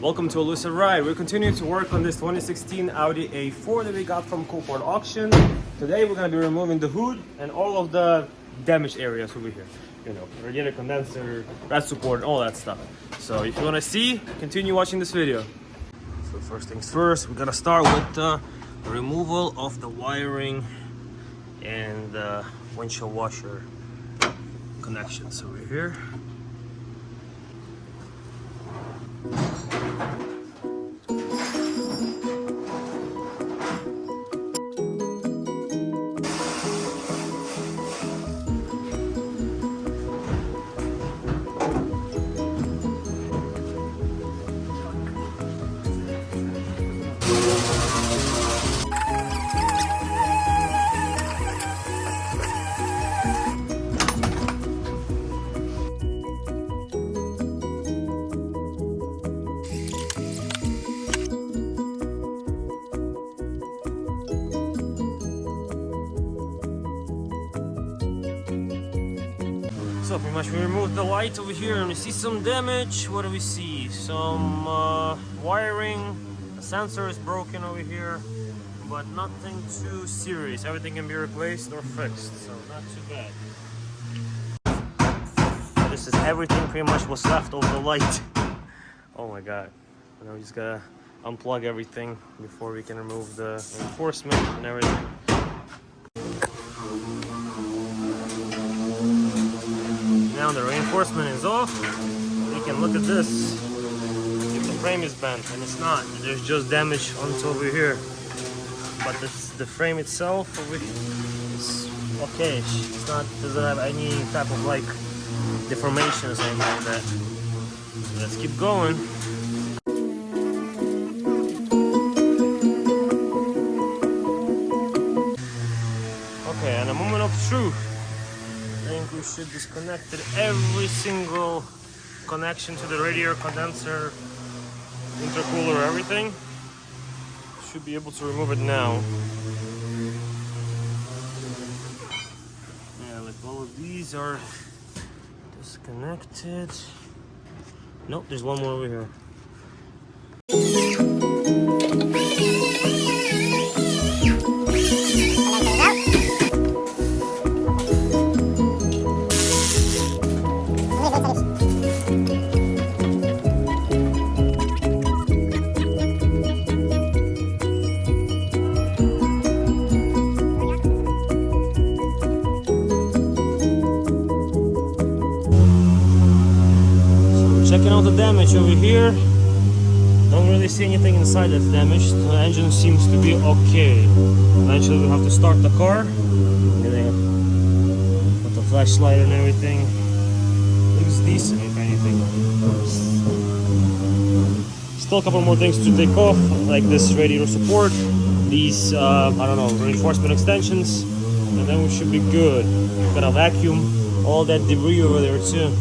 Welcome to Elusive Ride. We're continuing to work on this 2016 Audi A4 that we got from Copart auction. Today we're going to be removing the hood and all of the damaged areas over here. You know, radiator condenser, rat support, all that stuff. So if you want to see, continue watching this video. So first things first, we're going to start with the removal of the wiring and the windshield washer connections over here. So pretty much we removed the light over here and we see some damage. What do we see? Some wiring, the sensor is broken over here, but nothing too serious. Everything can be replaced or fixed, so not too bad. This is everything pretty much was left of the light. Oh my god. Now we just gotta unplug everything before we can remove the reinforcement and everything. Now the reinforcement is off. You can look at this. If the frame is bent, and it's not. There's just damage onto over here. But the frame itself over here is okay. It's not, doesn't have any type of like deformations or anything like that. So let's keep going. Okay, and a moment of truth. I think we should disconnect every single connection to the radiator condenser, intercooler, everything. Should be able to remove it now. Yeah, like all of these are disconnected. Nope, there's one more over here. Checking out the damage over here. Don't really see anything inside that's damaged. The engine seems to be okay. Eventually we'll have to start the car. And then put the flashlight and everything. Looks decent if anything. Still a couple more things to take off, like this radiator support, these I don't know, reinforcement extensions, and then we should be good. Gotta vacuum all that debris over there too.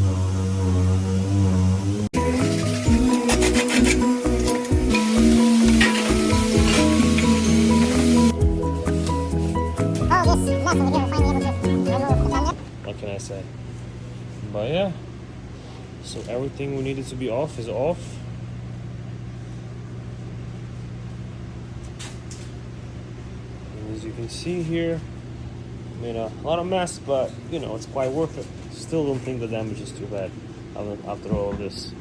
What can I say? But yeah, so everything we needed to be off is off. And as you can see here, made a lot of mess, but you know, it's quite worth it. Still don't think the damage is too bad after all of this.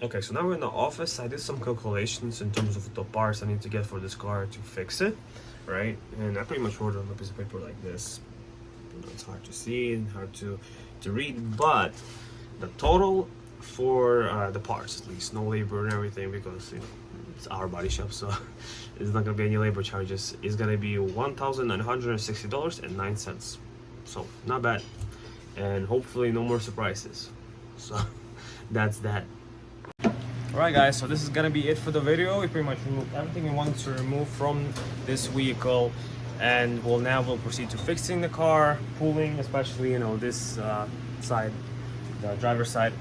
Okay, so now we're in the office. I did some calculations in terms of the parts I need to get for this car to fix it, right? And I pretty much wrote it on a piece of paper like this. You know, it's hard to see and hard to read, but the total for the parts, at least, no labor and everything, because you know, it's our body shop, so there's not gonna be any labor charges, is gonna be $1,960.09. So not bad, and hopefully no more surprises. So that's that. Alright guys, so this is gonna be it for the video. We pretty much removed everything we wanted to remove from this vehicle, and we'll proceed to fixing the car, pulling, especially you know this side, the driver's side,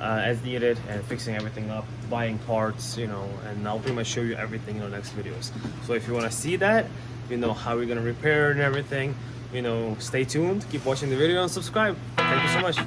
as needed, and fixing everything up, buying parts, you know, and I'll pretty much show you everything in the next videos. So if you want to see that, you know, how we're gonna repair and everything, you know, stay tuned, keep watching the video and subscribe. Thank you so much.